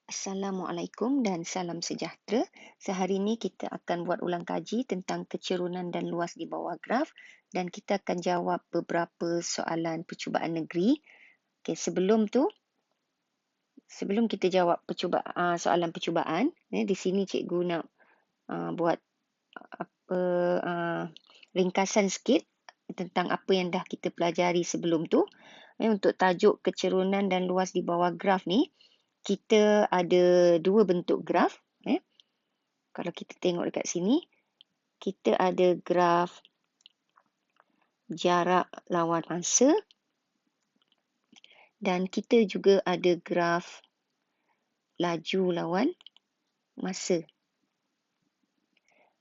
Assalamualaikum dan salam sejahtera. Sehari ini kita akan buat ulang kaji tentang kecerunan dan luas di bawah graf dan kita akan jawab beberapa soalan percubaan negeri. Okey, sebelum kita jawab soalan percubaan, di sini cikgu nak buat apa ringkasan sikit tentang apa yang dah kita pelajari sebelum tu. Untuk tajuk kecerunan dan luas di bawah graf ni, kita ada dua bentuk graf. Kalau kita tengok dekat sini, kita ada graf jarak lawan masa dan kita juga ada graf laju lawan masa.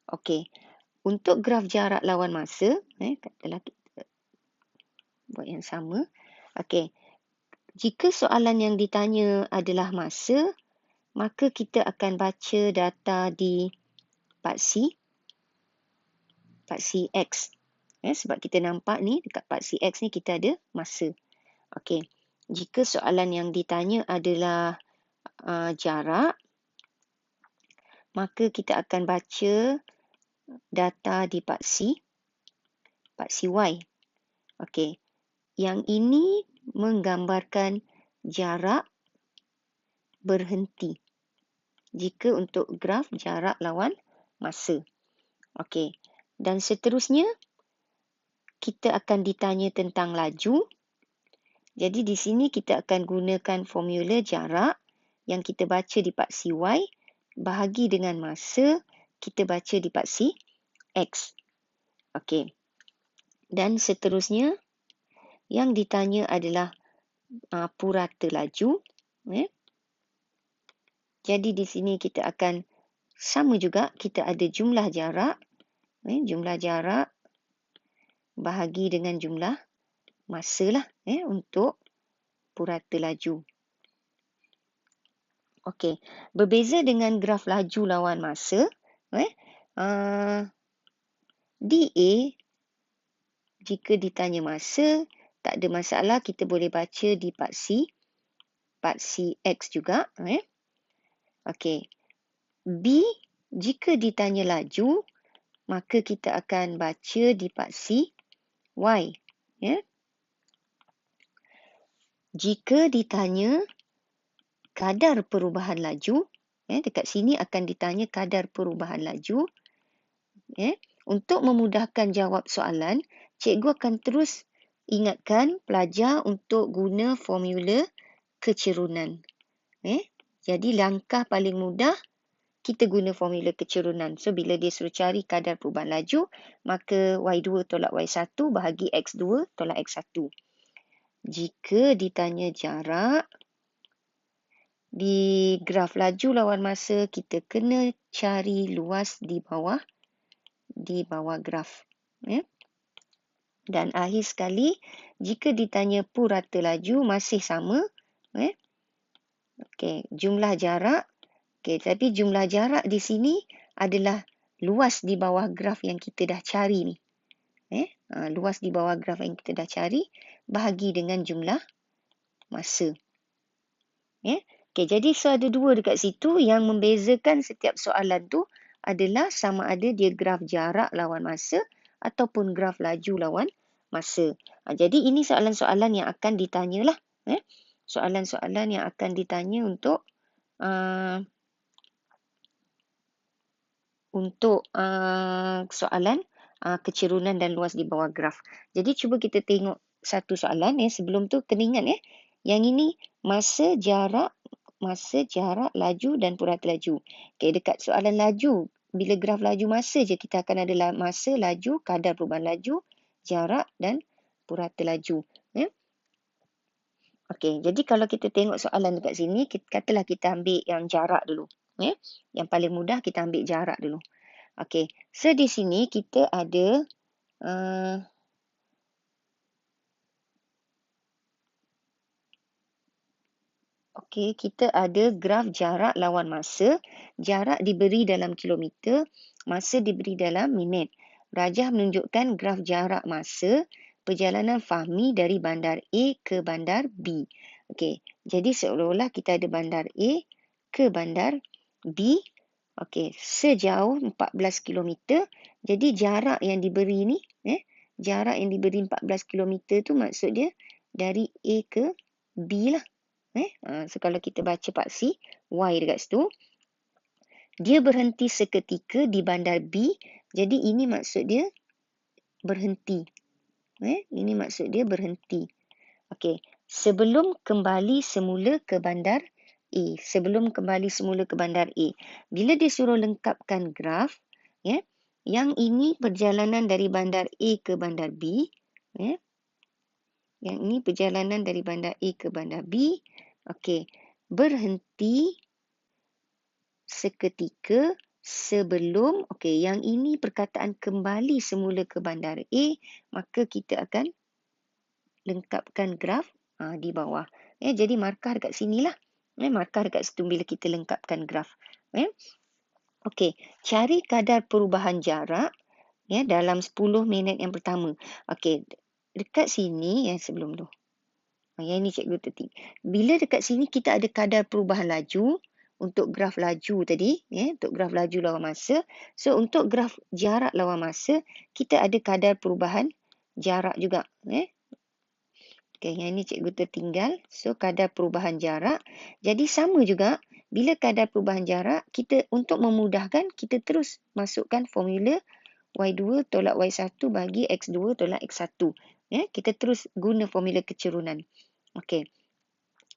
Okey, untuk graf jarak lawan masa, katalah kita buat yang sama. Okey, jika soalan yang ditanya adalah masa, maka kita akan baca data di paksi X. Sebab kita nampak ni, dekat paksi X ni kita ada masa. Okey, jika soalan yang ditanya adalah jarak, maka kita akan baca data di paksi Y. Okey, yang ini menggambarkan jarak berhenti jika untuk graf jarak lawan masa. Okey, dan seterusnya kita akan ditanya tentang laju. Jadi di sini kita akan gunakan formula jarak yang kita baca di paksi Y bahagi dengan masa kita baca di paksi X. Okey. Dan seterusnya yang ditanya adalah purata laju. Jadi di sini kita akan sama juga, kita ada jumlah jarak. Jumlah jarak bahagi dengan jumlah masa lah untuk purata laju. Okey, berbeza dengan graf laju lawan masa, DA jika ditanya masa, tak ada masalah, kita boleh baca di paksi X juga. Okey, B jika ditanya laju, maka kita akan baca di paksi Y. Jika ditanya kadar perubahan laju, dekat sini akan ditanya kadar perubahan laju. Untuk memudahkan jawab soalan, cikgu akan terus ingatkan pelajar untuk guna formula kecerunan. Jadi langkah paling mudah, kita guna formula kecerunan. So, bila dia suruh cari kadar perubahan laju, maka Y2 tolak Y1 bahagi X2 tolak X1. Jika ditanya jarak, di graf laju lawan masa, kita kena cari luas di bawah graf. Dan akhir sekali, jika ditanya purata laju, masih sama. Okey, jumlah jarak. Okey, tapi jumlah jarak di sini adalah luas di bawah graf yang kita dah cari ni. Luas di bawah graf yang kita dah cari bahagi dengan jumlah masa. Okey, jadi so ada dua dekat situ yang membezakan setiap soalan tu adalah sama ada dia graf jarak lawan masa ataupun graf laju lawan masa. Jadi ini soalan-soalan yang akan ditanya lah. Soalan-soalan yang akan ditanya untuk soalan kecerunan dan luas di bawah graf. Jadi cuba kita tengok satu soalan. Sebelum tu kena ingat yang ini masa, jarak, laju dan purata laju. Okey, dekat soalan laju, bila graf laju masa je kita akan ada masa, laju, kadar perubahan laju, jarak dan purata laju. Okey, jadi kalau kita tengok soalan dekat sini, katalah kita ambil yang jarak dulu. Yang paling mudah kita ambil jarak dulu. Okey, so di sini kita ada Okey, kita ada graf jarak lawan masa. Jarak diberi dalam kilometer, masa diberi dalam minit. Rajah menunjukkan graf jarak masa perjalanan Fahmi dari bandar A ke bandar B. Okey, jadi seolah-olah kita ada bandar A ke bandar B. Okey, sejauh 14 kilometer. Jadi jarak yang diberi ni, jarak yang diberi 14 kilometer tu maksud dia dari A ke B lah. So kalau kita baca paksi Y dekat situ, dia berhenti seketika di bandar B. Jadi ini maksud dia berhenti. Ini maksud dia berhenti. Okey, sebelum kembali semula ke bandar A. Sebelum kembali semula ke bandar A. Bila dia suruh lengkapkan graf, yang ini perjalanan dari bandar A ke bandar B. Yang ini perjalanan dari bandar A ke bandar B. Okey, berhenti seketika sebelum, yang ini perkataan kembali semula ke bandar A, maka kita akan lengkapkan graf di bawah. Jadi markah dekat sinilah. Markah dekat situ bila kita lengkapkan graf. Okey, cari kadar perubahan jarak dalam 10 minit yang pertama. Okey, dekat sini sebelum tu. Yang ini cikgu tertik. Bila dekat sini kita ada kadar perubahan laju untuk graf laju tadi, untuk graf laju lawan masa. So untuk graf jarak lawan masa, kita ada kadar perubahan jarak juga. Okay, yang ini cikgu tertinggal. So, kadar perubahan jarak. Jadi, sama juga. Bila kadar perubahan jarak, kita untuk memudahkan, kita terus masukkan formula Y2 tolak Y1 bagi X2 tolak X1. Kita terus guna formula kecerunan. Okey.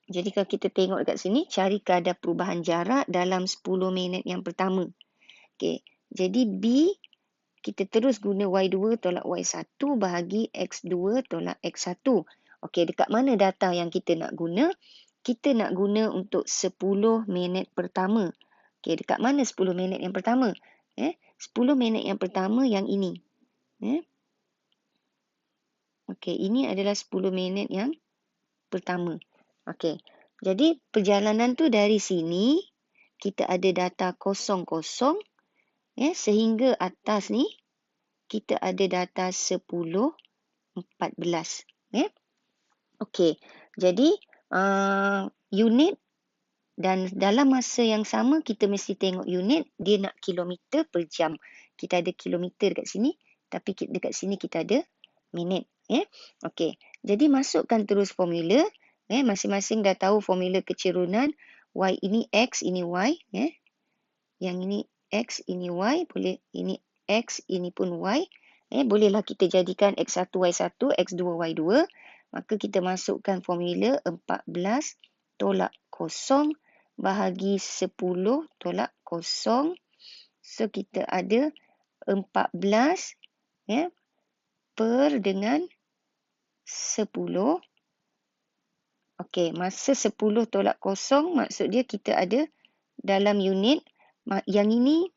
Jadi, kalau kita tengok dekat sini, cari kadar perubahan jarak dalam 10 minit yang pertama. Okey. Jadi, B, kita terus guna Y2 tolak Y1 bahagi X2 tolak X1. Okey, dekat mana data yang kita nak guna? Kita nak guna untuk 10 minit pertama. Okey, dekat mana 10 minit yang pertama? 10 minit yang pertama yang ini. Okey, ini adalah 10 minit yang pertama. Okey, jadi perjalanan tu dari sini, kita ada data 00, sehingga atas ni, kita ada data 10, 14. Okey, jadi unit dan dalam masa yang sama kita mesti tengok unit, dia nak kilometer per jam. Kita ada kilometer dekat sini, tapi dekat sini kita ada minit. Okey, jadi masukkan terus formula. Masing-masing dah tahu formula kecerunan. Y ini X, ini Y. Yang ini X, ini Y. Boleh ini X, ini pun Y. Bolehlah kita jadikan X1, Y1, X2, Y2. Maka kita masukkan formula 14 tolak 0 bahagi 10 tolak 0. So, kita ada 14 per dengan 10. Okey, masa 10 tolak 0 maksud dia kita ada dalam unit. Yang ini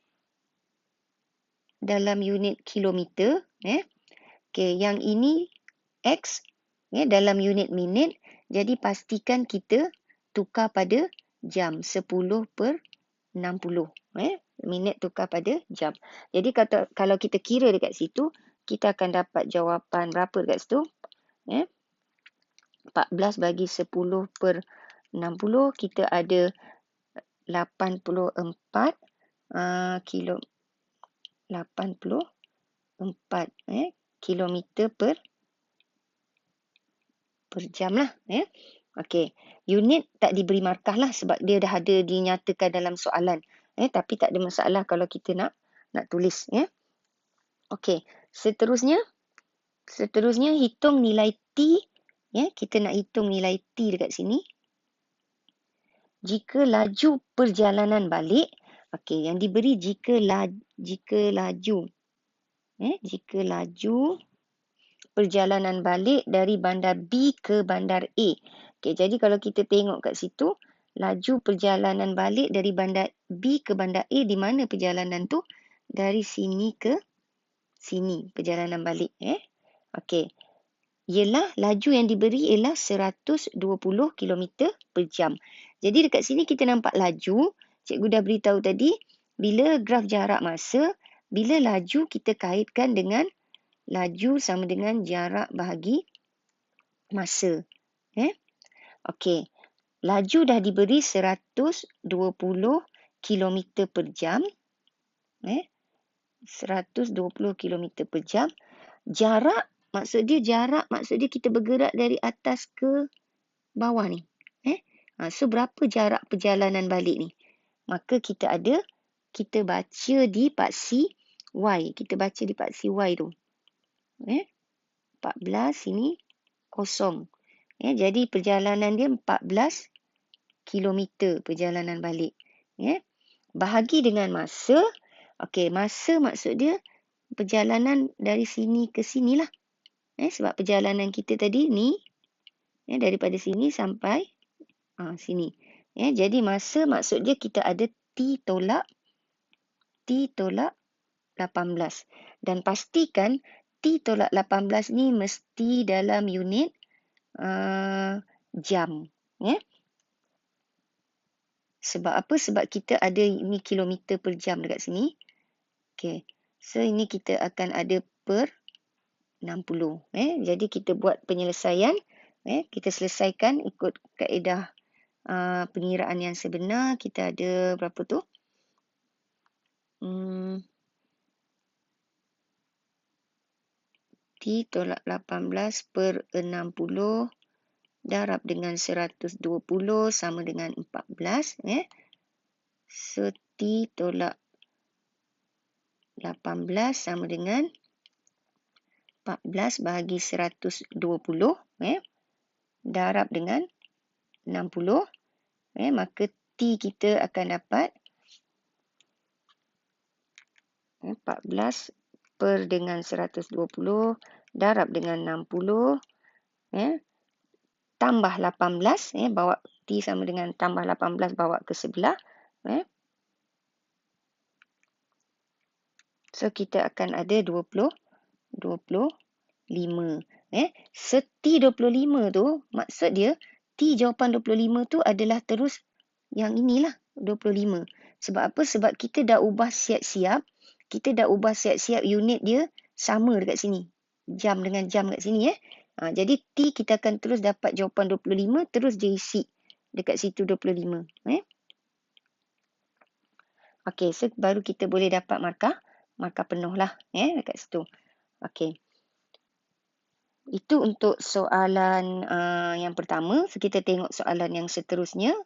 dalam unit kilometer. Okey, yang ini X. Dalam unit minit, jadi pastikan kita tukar pada jam 10 per 60. Minit tukar pada jam. Jadi kalau kita kira dekat situ, kita akan dapat jawapan berapa dekat situ? 14 bagi 10 per 60, kita ada 84 kilometer per jam lah. Okey, unit tak diberi markah lah sebab dia dah ada dinyatakan dalam soalan. Tapi tak ada masalah kalau kita nak tulis. Okey, seterusnya hitung nilai T. Kita nak hitung nilai T dekat sini. Jika laju perjalanan balik, yang diberi jika laju perjalanan balik dari bandar B ke bandar A. Jadi kalau kita tengok kat situ, laju perjalanan balik dari bandar B ke bandar A, di mana perjalanan tu? Dari sini ke sini, perjalanan balik. Ialah laju yang diberi ialah 120 km per jam. Jadi dekat sini kita nampak laju. Cikgu dah beritahu tadi, bila graf jarak masa, bila laju kita kaitkan dengan laju sama dengan jarak bahagi masa. Okey. laju dah diberi 120 km per jam. 120 km per jam. Jarak maksud dia kita bergerak dari atas ke bawah ni. So berapa jarak perjalanan balik ni? Maka kita baca di paksi Y. Kita baca di paksi Y tu. 14 sini kosong. Jadi perjalanan dia 14 kilometer perjalanan balik. Bahagi dengan masa. Okey, masa maksud dia perjalanan dari sini ke sini lah. Sebab perjalanan kita tadi ni daripada sini sampai sini. Jadi masa maksud dia kita ada T tolak 18. Dan pastikan T tolak 18 ni mesti dalam unit jam. Sebab apa? Sebab kita ada ini kilometer per jam dekat sini. Okey. So ini kita akan ada per 60. Jadi kita buat penyelesaian. Kita selesaikan ikut kaedah pengiraan yang sebenar. Kita ada berapa tu? T tolak 18 per 60 darab dengan 120 sama dengan 14. So T tolak 18 sama dengan 14 bahagi 120 darab dengan 60. Maka T kita akan dapat 14 per dengan 120 darab dengan 60 tambah 18 bawa T sama dengan tambah 18 bawa ke sebelah. So kita akan ada 25. So T25 tu maksud dia T jawapan 25 tu adalah terus yang inilah 25. Sebab apa? Sebab kita dah ubah siap-siap. Kita dah ubah siap-siap unit dia sama dekat sini. Jam dengan jam kat sini. Jadi T kita akan terus dapat jawapan 25. Terus dia isi dekat situ 25. Okey, so baru kita boleh dapat markah penuh lah dekat situ. Okey. Itu untuk soalan yang pertama. So kita tengok soalan yang seterusnya.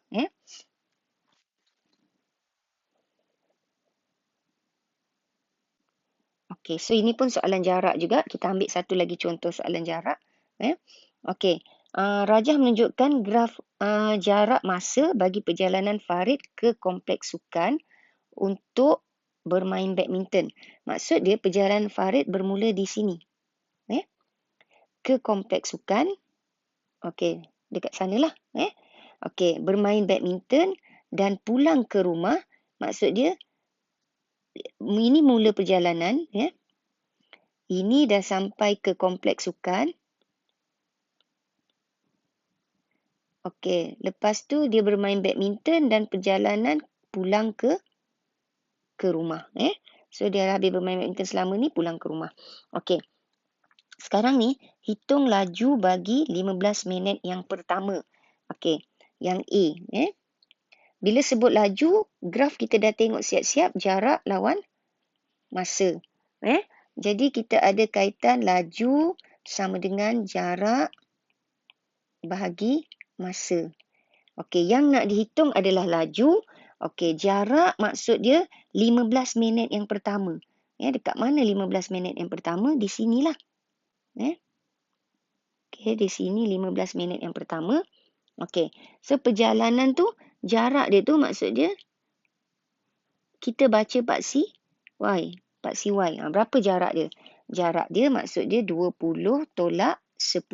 Okey, so ini pun soalan jarak juga. Kita ambil satu lagi contoh soalan jarak. Okey, Rajah menunjukkan graf jarak masa bagi perjalanan Farid ke kompleks sukan untuk bermain badminton. Maksud dia perjalanan Farid bermula di sini. Ke kompleks sukan. Okey, dekat sanalah. Okey, bermain badminton dan pulang ke rumah. Maksud dia ini mula perjalanan. Ini dah sampai ke kompleks sukan. Okey, lepas tu dia bermain badminton dan perjalanan pulang ke rumah. So dia habis bermain badminton selama ni pulang ke rumah. Okey. Sekarang ni hitung laju bagi 15 minit yang pertama. Okey, yang A. Bila sebut laju, graf kita dah tengok siap-siap jarak lawan masa. Jadi kita ada kaitan laju sama dengan jarak bahagi masa. Okey, yang nak dihitung adalah laju. Okey, jarak maksud dia 15 minit yang pertama. Dekat mana 15 minit yang pertama? Di sinilah. Okey, di sini 15 minit yang pertama. Okey, so perjalanan tu, jarak dia tu maksud dia kita baca paksi Y. Paksi Y. Berapa jarak dia? Jarak dia maksud dia 20 tolak 10.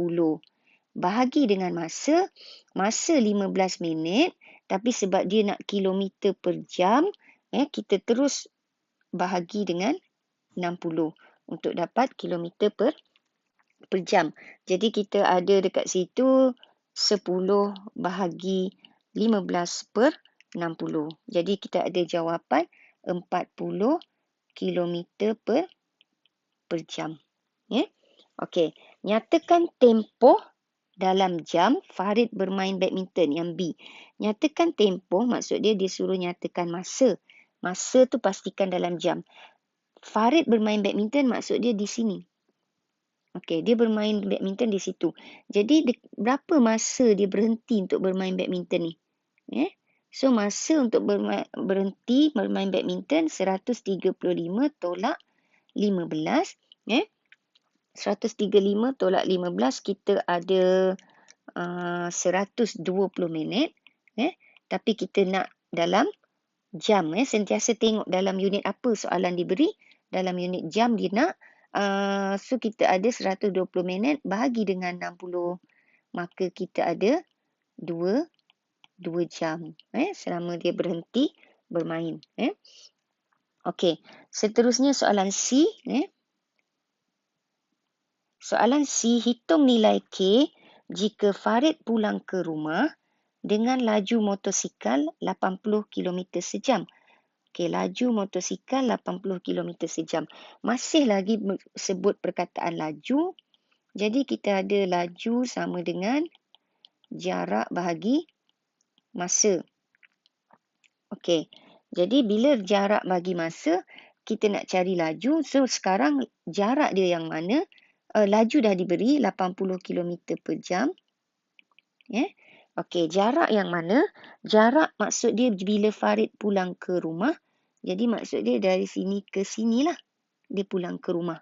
Bahagi dengan masa 15 minit. Tapi sebab dia nak kilometer per jam, kita terus bahagi dengan 60 untuk dapat kilometer per jam. Jadi kita ada dekat situ 10 bahagi 15 per 60. Jadi kita ada jawapan 40 kilometer per jam. Okey, nyatakan tempoh dalam jam Farid bermain badminton, yang B. Nyatakan tempoh, maksud dia suruh nyatakan masa. Masa tu pastikan dalam jam. Farid bermain badminton, maksud dia di sini. Okey, dia bermain badminton di situ. Jadi berapa masa dia berhenti untuk bermain badminton ni? So masa untuk berhenti bermain badminton 135 tolak 15. 135 tolak 15 kita ada 120 minit. Tapi kita nak dalam jam. Sentiasa tengok dalam unit apa soalan diberi. Dalam unit jam dia nak. So kita ada 120 minit bahagi dengan 60. Maka kita ada 2 jam. Selama dia berhenti bermain. Okey. Seterusnya soalan C. Soalan C, hitung nilai K jika Farid pulang ke rumah dengan laju motosikal 80 km sejam. Okey, laju motosikal 80 km sejam. Masih lagi sebut perkataan laju. Jadi kita ada laju sama dengan jarak bahagi masa. Okey. Jadi bila jarak bagi masa, kita nak cari laju. So sekarang jarak dia yang mana? Laju dah diberi 80 km per jam. Okey, jarak yang mana? Jarak maksud dia bila Farid pulang ke rumah. Jadi maksud dia dari sini ke sinilah dia pulang ke rumah.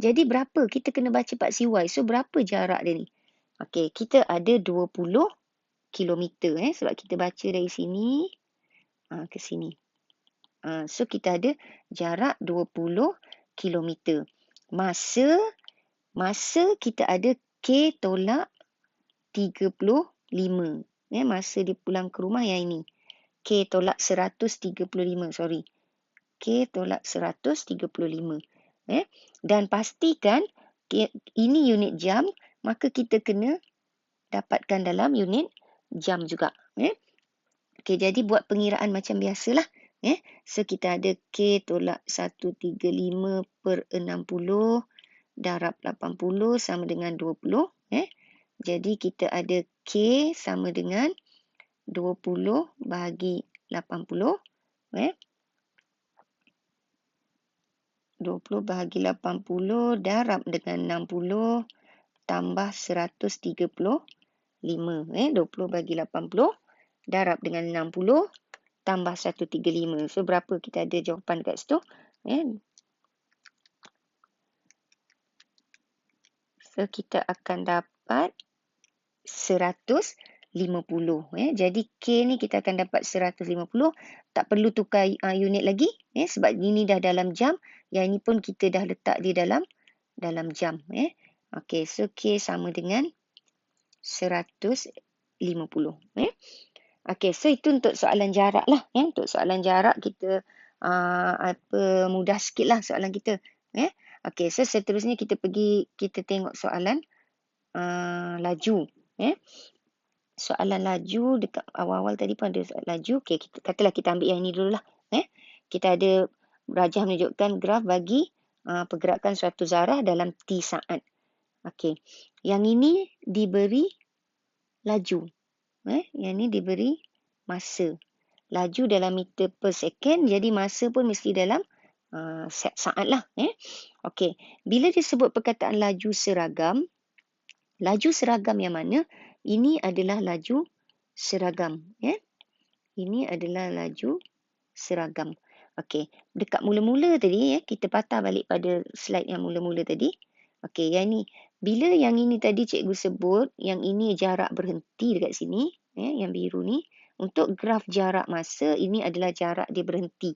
Jadi berapa? Kita kena baca paksi Y. So berapa jarak dia ni? Okey, kita ada 20 km. Sebab kita baca dari sini ke sini. So kita ada jarak 20 km. Masa kita ada K tolak 35. Masa dia pulang ke rumah yang ini. K tolak 135, sorry. K tolak 135. Dan pastikan ini unit jam, maka kita kena dapatkan dalam unit jam juga. Okey, jadi buat pengiraan macam biasalah. So kita ada K tolak 135 per 60 darab 80 sama dengan 20. Jadi kita ada K sama dengan 20 bahagi 80. 20 bahagi 80 darab dengan 60 tambah 135. 20 bagi 80 darab dengan 60 tambah 135. So berapa kita ada jawapan kat situ? So kita akan dapat 150. Jadi K ni kita akan dapat 150. Tak perlu tukar unit lagi. Sebab ini dah dalam jam. Yang ini pun kita dah letak di dalam jam. Okey, so K sama dengan 150. Okey, so itu untuk soalan jarak lah. Untuk soalan jarak kita mudah sikit lah soalan kita. Okey, so seterusnya kita tengok soalan laju. Soalan laju dekat awal-awal tadi pun ada soalan laju. Okey, katalah kita ambil yang ini dulu lah. Kita ada rajah menunjukkan graf bagi pergerakan suatu zarah dalam T saat. Okey, yang ini diberi laju. Yang ini diberi masa. Laju dalam meter per second, jadi masa pun mesti dalam saat lah. Okey, bila disebut perkataan laju seragam yang mana? Ini adalah laju seragam. Ini adalah laju seragam. Okey, dekat mula-mula tadi, kita patah balik pada slide yang mula-mula tadi. Okey, yang ni. Bila yang ini tadi cikgu sebut, yang ini jarak berhenti dekat sini, yang biru ni. Untuk graf jarak masa, ini adalah jarak dia berhenti.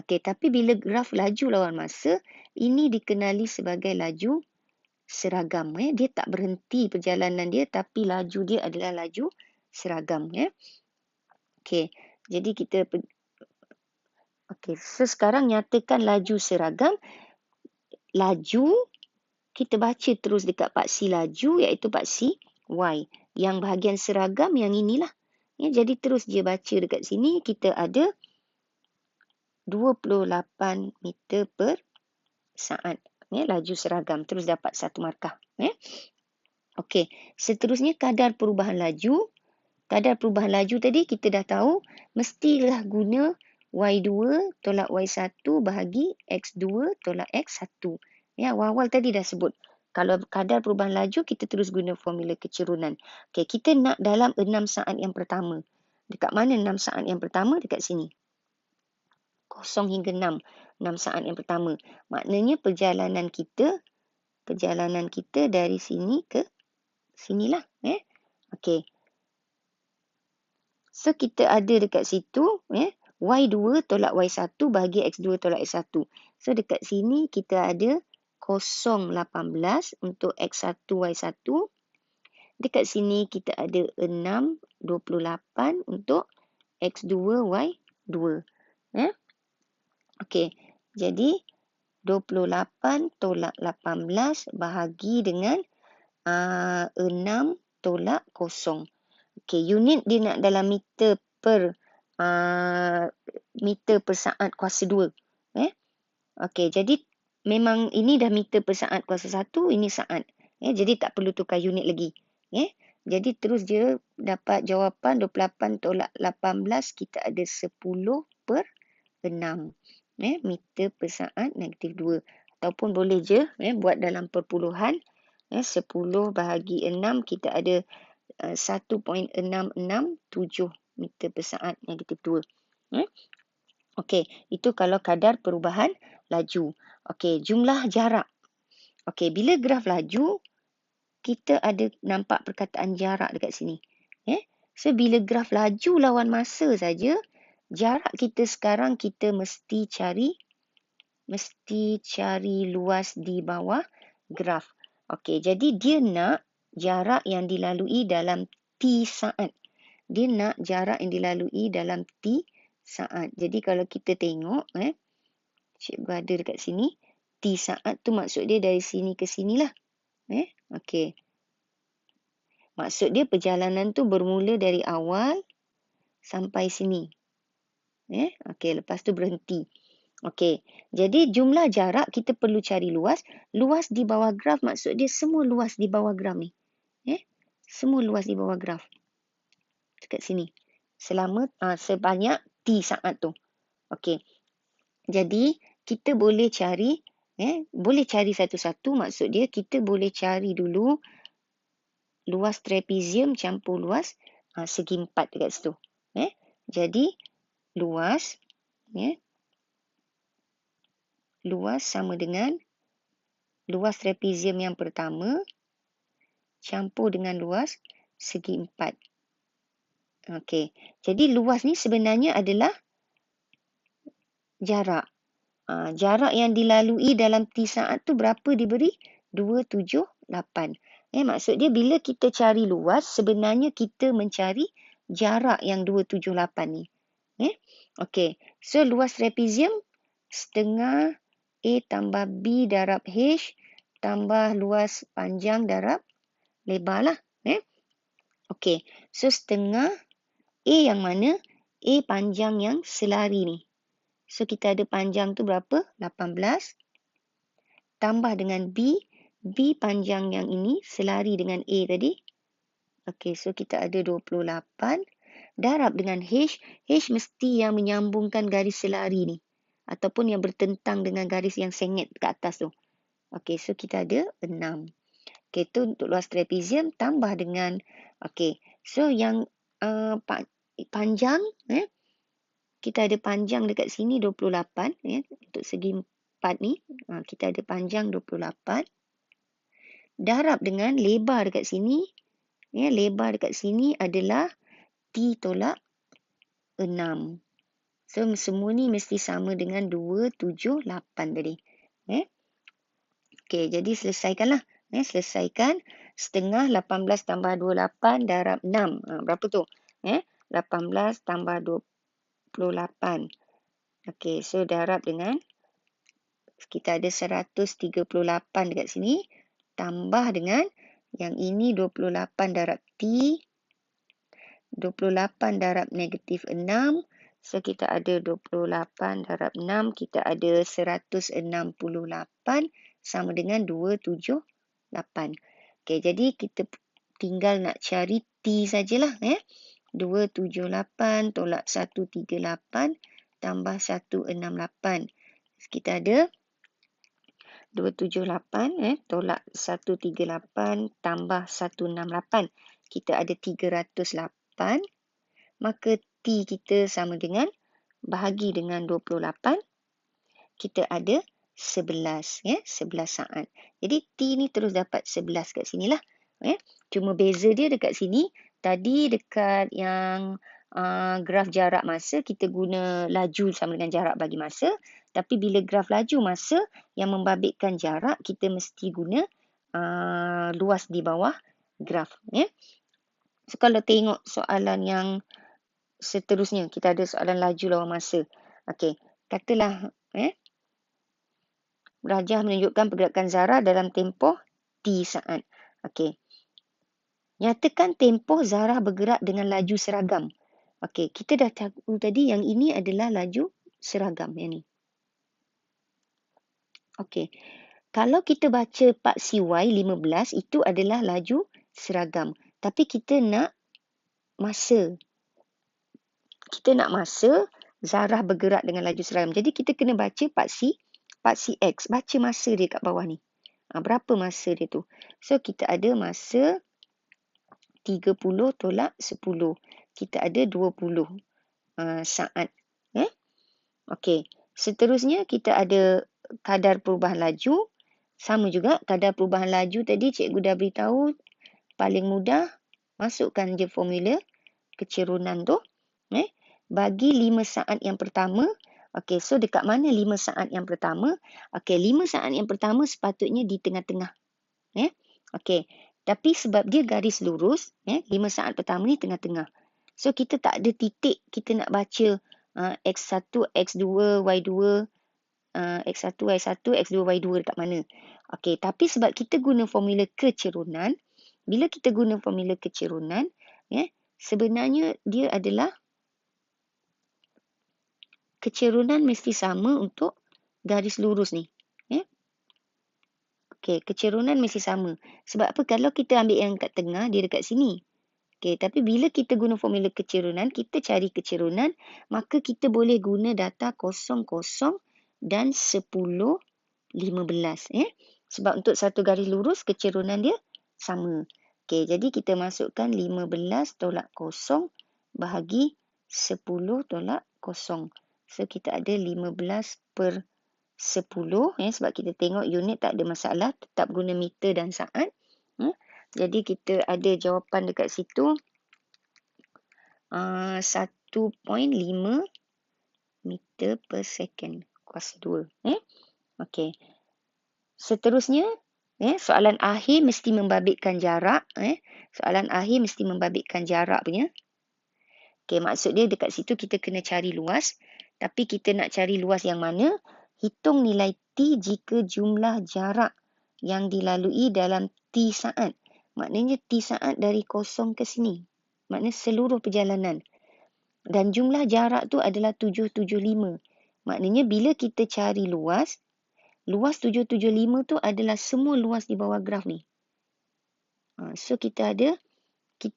Okey, tapi bila graf laju lawan masa, ini dikenali sebagai laju seragam. Dia tak berhenti perjalanan dia, tapi laju dia adalah laju seragam. Okey, jadi kita... Okey, so sekarang nyatakan laju seragam. Laju, kita baca terus dekat paksi laju, iaitu paksi Y. Yang bahagian seragam yang inilah. Jadi terus dia baca dekat sini, kita ada 28 meter per saat. Laju seragam, terus dapat 1 markah. Okey, seterusnya kadar perubahan laju. Kadar perubahan laju tadi kita dah tahu mestilah guna Y2 tolak Y1 bahagi X2 tolak X1. Ya, awal-awal tadi dah sebut. Kalau kadar perubahan laju, kita terus guna formula kecerunan. Okey, kita nak dalam 6 saat yang pertama. Dekat mana 6 saat yang pertama? Dekat sini. 0 hingga 6. 6 saat yang pertama. Maknanya perjalanan kita dari sini ke sinilah. Okey. So, kita ada dekat situ, Y2 tolak Y1 bahagi X2 tolak X1. So, dekat sini kita ada 0,18 untuk X1, Y1. Dekat sini kita ada 6,28 untuk X2, Y2. Okey, jadi 28 tolak 18 bahagi dengan 6 tolak 0. Okey, unit dia nak dalam meter per saat kuasa 2. Okey, jadi memang ini dah meter per saat kuasa 1, ini saat. Jadi tak perlu tukar unit lagi. Jadi terus dia dapat jawapan 28 tolak 18, kita ada 10 per 6. Meter per saat negatif 2. Ataupun boleh je buat dalam perpuluhan. 10 bahagi 6, kita ada 1.667 meter per saat negatif 2. Okey, itu kalau kadar perubahan laju. Okey, jumlah jarak. Okey, bila graf laju, kita ada nampak perkataan jarak dekat sini. So, bila graf laju lawan masa saja, jarak kita sekarang kita mesti cari luas di bawah graf. Okey, jadi dia nak jarak yang dilalui dalam T saat. Dia nak jarak yang dilalui dalam T saat. Jadi kalau kita tengok, cikgu ada dekat sini, T saat tu maksud dia dari sini ke sinilah. Okey. Maksud dia perjalanan tu bermula dari awal sampai sini. Okey, lepas tu berhenti. Okey, jadi jumlah jarak kita perlu cari luas. Luas di bawah graf maksud dia semua luas di bawah graf ni. Semua luas di bawah graf. Dekat sini. Sebanyak T saat tu. Okey. Jadi, kita boleh cari, boleh cari satu-satu. Maksud dia, kita boleh cari dulu luas trapezium campur luas segi empat dekat situ. Jadi, luas sama dengan luas trapezium yang pertama campur dengan luas segi empat. Okey. Jadi, luas ni sebenarnya adalah jarak. Jarak yang dilalui dalam T saat tu berapa diberi? 278. Maksud dia bila kita cari luas, sebenarnya kita mencari jarak yang 278 ni. Okey. So, luas trapezium setengah A tambah B darab H tambah luas panjang darab lebar lah. Okey. So, setengah A yang mana? A panjang yang selari ni. So, kita ada panjang tu berapa? 18. Tambah dengan B. B panjang yang ini selari dengan A tadi. Okey, so kita ada 28. Darab dengan H. H mesti yang menyambungkan garis selari ni. Ataupun yang bertentang dengan garis yang sengit ke atas tu. Okey, so kita ada 6. Okey, tu untuk luas trapezium tambah dengan... Okey, so yang panjang... kita ada panjang dekat sini 28. Untuk segi 4 ni. Kita ada panjang 28. Darab dengan lebar dekat sini. Lebar dekat sini adalah T tolak 6. So, semua ni mesti sama dengan 278 tadi. Okey, jadi selesaikanlah. Selesaikan. Setengah 18 tambah 28 darab 6. Berapa tu? 18 tambah 28. Okey, so darab dengan kita ada 138 dekat sini. Tambah dengan yang ini 28 darab T. 28 darab negatif 6. So, kita ada 28 darab 6. Kita ada 168 sama dengan 278. Okey, jadi kita tinggal nak cari T sajalah. 278 tolak 138 tambah 168. Kita ada 278 tolak 138 tambah 168. Kita ada 308. Maka T kita sama dengan bahagi dengan 28. Kita ada 11. 11 saat. Jadi T ni terus dapat 11 kat sinilah. Cuma beza dia dekat sini. Tadi dekat yang graf jarak masa, kita guna laju sama dengan jarak bagi masa. Tapi bila graf laju masa yang membabitkan jarak, kita mesti guna luas di bawah graf. So, kalau tengok soalan yang seterusnya, kita ada soalan laju lawan masa. Okey, katalah rajah menunjukkan pergerakan zarah dalam tempoh T saat. Okey. Nyatakan tempoh zarah bergerak dengan laju seragam. Okey, kita dah tahu tadi yang ini adalah laju seragam yang ni. Okey. Kalau kita baca paksi Y15 itu adalah laju seragam. Tapi kita nak masa. Kita nak masa zarah bergerak dengan laju seragam. Jadi kita kena baca paksi X. Baca masa dia kat bawah ni. Berapa masa dia tu? So kita ada masa 30 tolak 10. Kita ada 20 saat. Okey. Seterusnya kita ada kadar perubahan laju. Sama juga kadar perubahan laju tadi cikgu dah beritahu. Paling mudah masukkan je formula kecerunan tu. Bagi 5 saat yang pertama. Okey, so dekat mana 5 saat yang pertama? Okey, 5 saat yang pertama sepatutnya di tengah-tengah. Okey. Tapi sebab dia garis lurus, 5 saat pertama ni tengah-tengah. So, kita tak ada titik kita nak baca X1, X2, Y2, X1, Y1, X2, Y2 dekat mana. Okey, tapi sebab kita guna formula kecerunan, bila kita guna formula kecerunan, sebenarnya dia adalah kecerunan mesti sama untuk garis lurus ni. Okey, kecerunan mesti sama. Sebab apa? Kalau kita ambil yang kat tengah, dia dekat sini. Okey, tapi bila kita guna formula kecerunan, kita cari kecerunan, maka kita boleh guna data 00 dan 10, 15. Sebab untuk satu garis lurus, kecerunan dia sama. Okey, jadi kita masukkan 15 tolak 0 bahagi 10 tolak 0. So, kita ada 15 per 10, sebab kita tengok unit tak ada masalah, tetap guna meter dan saat. Jadi kita ada jawapan dekat situ 1.5 meter per second kuasa 2. Okey. Seterusnya, soalan akhir mesti membabitkan jarak. Soalan akhir mesti membabitkan jarak punya. Okey, maksud dia dekat situ kita kena cari luas. Tapi kita nak cari luas yang mana? Hitung nilai T jika jumlah jarak yang dilalui dalam T saat. Maknanya T saat dari 0 ke sini. Maknanya seluruh perjalanan. Dan jumlah jarak tu adalah 775. Maknanya bila kita cari luas 775 tu adalah semua luas di bawah graf ni. So kita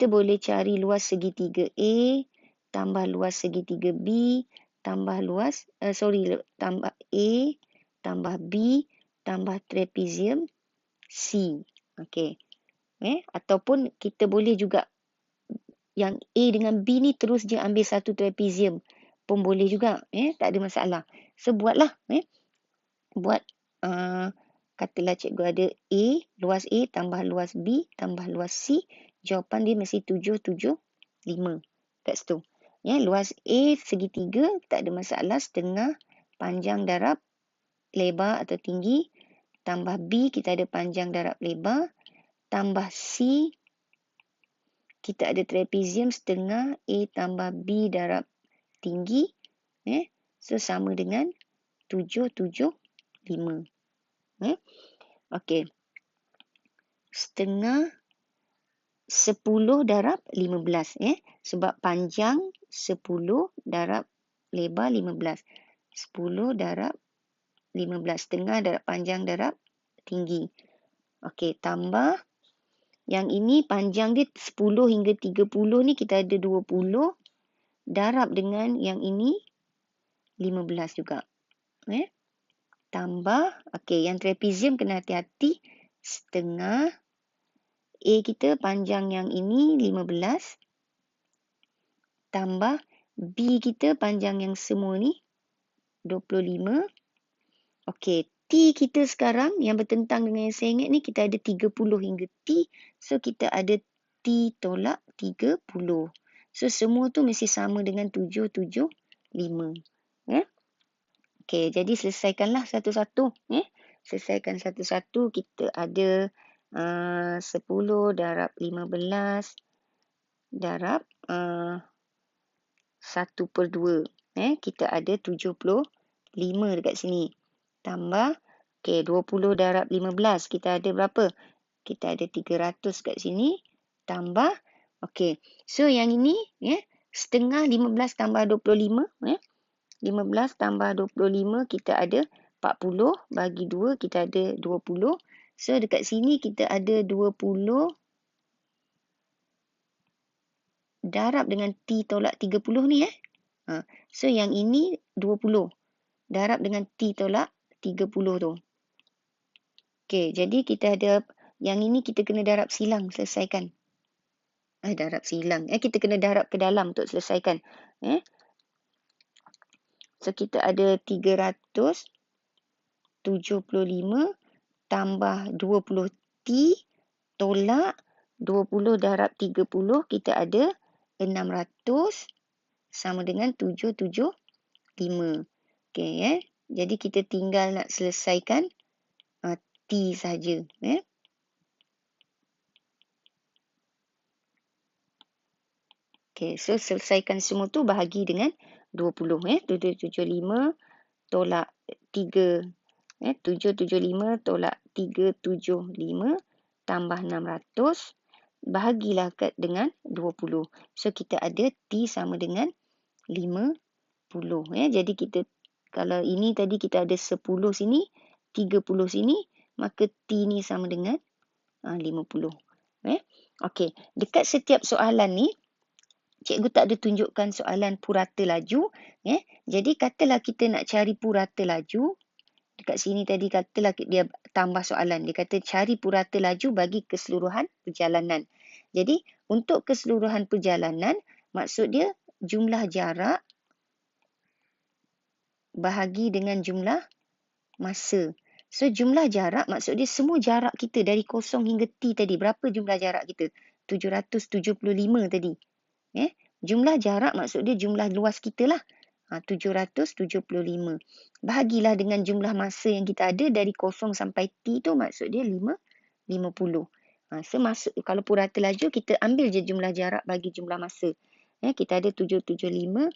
boleh cari luas segitiga A tambah luas segitiga B tambah tambah A tambah B tambah trapezium C. Okey. Ataupun kita boleh juga yang A dengan B ni terus je ambil satu trapezium pun boleh juga. Tak ada masalah. So buatlah. Buat katalah cikgu ada A, luas A tambah luas B tambah luas C. Jawapan dia mesti 775 kat situ. Luas A segitiga tak ada masalah, setengah panjang darab lebar atau tinggi, tambah B kita ada panjang darab lebar, tambah C kita ada trapezium setengah A tambah B darab tinggi. So sama dengan 775. Okey. Setengah 10 darab 15. Sebab panjang 10 darab lebar 15. 10 darab 15. Setengah darab panjang darab tinggi. Okey, tambah Yang ini panjang dia 10 hingga 30 ni kita ada 20. Darab dengan yang ini 15 juga. Tambah, okey, yang trapezium kena hati-hati. Setengah. A kita panjang yang ini 15. Tambah B kita panjang yang semua ni 25. Okey, T kita sekarang yang bertentang dengan yang sengit ni kita ada 30 hingga T. So kita ada T tolak 30. So semua tu mesti sama dengan 775. Okey, jadi selesaikanlah satu-satu. Selesaikan satu-satu. Kita ada 10 darab 15 darab 1/2. Kita ada 75 dekat sini. Tambah, okey, 20 darab 15. Kita ada berapa? Kita ada 300 kat sini. Tambah, okey. So yang ini, setengah 15 tambah 25. 15 tambah 25 kita ada 40. Bagi 2 kita ada 20. So dekat sini kita ada 20 darab dengan T tolak 30 ni. So yang ini 20 darab dengan T tolak 30 tu. Okey, jadi kita ada yang ini kita kena darab silang selesaikan. Darab silang. Kita kena darab ke dalam untuk selesaikan. So kita ada 375 tambah 20T tolak 20 darab 30 kita ada 600 sama dengan 775. Okey, jadi kita tinggal nak selesaikan T saja. Okey, so selesaikan semua tu bahagi dengan 20. 775 tolak 3. 775 tolak 375 tambah 600. Bahagilah dengan 20. So kita ada T sama dengan 50. Jadi kita, kalau ini tadi kita ada 10 sini, 30 sini, maka T ni sama dengan 50. Okey, dekat setiap soalan ni, cikgu tak ada tunjukkan soalan purata laju. Jadi katalah kita nak cari purata laju. Dekat sini tadi katalah dia tambah soalan. Dia kata cari purata laju bagi keseluruhan perjalanan. Jadi untuk keseluruhan perjalanan, maksud dia jumlah jarak bahagi dengan jumlah masa. So jumlah jarak maksud dia semua jarak kita dari 0 hingga T tadi. Berapa jumlah jarak kita? 775 tadi. Jumlah jarak maksud dia jumlah luas kita lah. 775. Bahagilah dengan jumlah masa yang kita ada dari 0 sampai T tu maksud dia 50. So kalau purata laju kita ambil je jumlah jarak bagi jumlah masa. Kita ada 775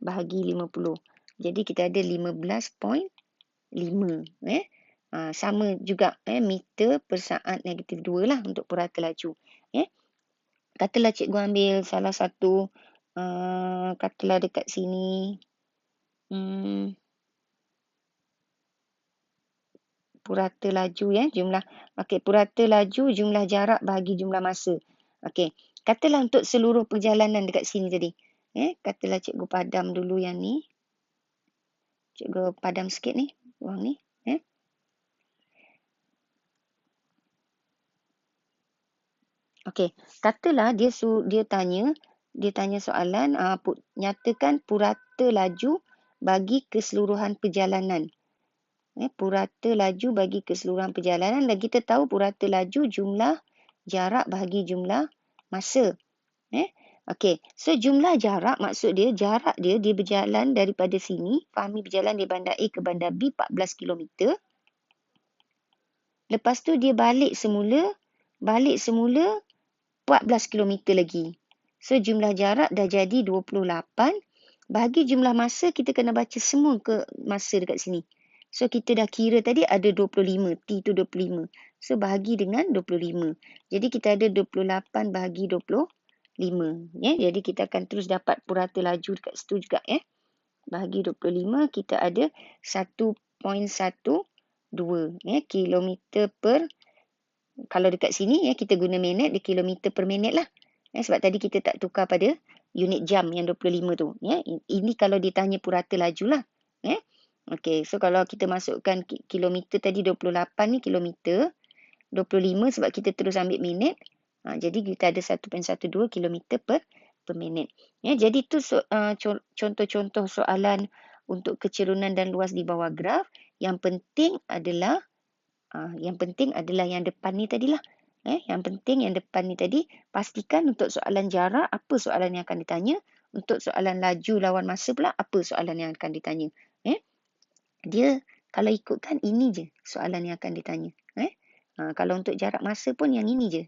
bahagi 50. Jadi kita ada 15.5. Sama juga meter per saat -2 lah untuk purata laju. Katalah cikgu ambil salah satu, katalah dekat sini purata laju jumlah. Okey, purata laju jumlah jarak bahagi jumlah masa. Okey, katalah untuk seluruh perjalanan dekat sini tadi. Katalah cikgu padam dulu yang ni. Cikgu padam sikit ni, ruang ni. Okey, katalah dia tanya soalan, nyatakan purata laju bagi keseluruhan perjalanan. Purata laju bagi keseluruhan perjalanan, dan kita tahu purata laju jumlah jarak bahagi jumlah masa. Okey, so jumlah jarak maksud dia jarak dia berjalan daripada sini, Fahmi berjalan dari bandar A ke bandar B 14 km. Lepas tu dia balik semula 14 km lagi. So jumlah jarak dah jadi 28. Bahagi jumlah masa kita kena baca semua ke masa dekat sini. So kita dah kira tadi ada 25. T tu 25. So bahagi dengan 25. Jadi kita ada 28 bahagi 25. Jadi kita akan terus dapat purata laju dekat situ juga. Bahagi 25 kita ada 1.12 kilometer per Kalau dekat sini kita guna minit, dia kilometer per minit lah. Sebab tadi kita tak tukar pada unit jam yang 25 tu. Ini kalau ditanya purata laju lah. Okey, so kalau kita masukkan kilometer tadi 28 ni kilometer, 25 sebab kita terus ambil minit. Jadi kita ada 1.12 kilometer per minit. Jadi tu contoh-contoh soalan untuk kecerunan dan luas di bawah graf. Yang penting adalah yang depan ni tadilah. Yang penting yang depan ni tadi, pastikan untuk soalan jarak apa soalan yang akan ditanya, untuk soalan laju lawan masa pula apa soalan yang akan ditanya. Dia kalau ikutkan ini je soalan yang akan ditanya. Kalau untuk jarak masa pun yang ini je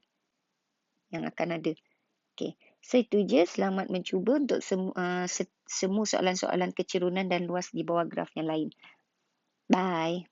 yang akan ada. Okey. So itu je, selamat mencuba untuk semua soalan-soalan kecerunan dan luas di bawah graf yang lain. Bye.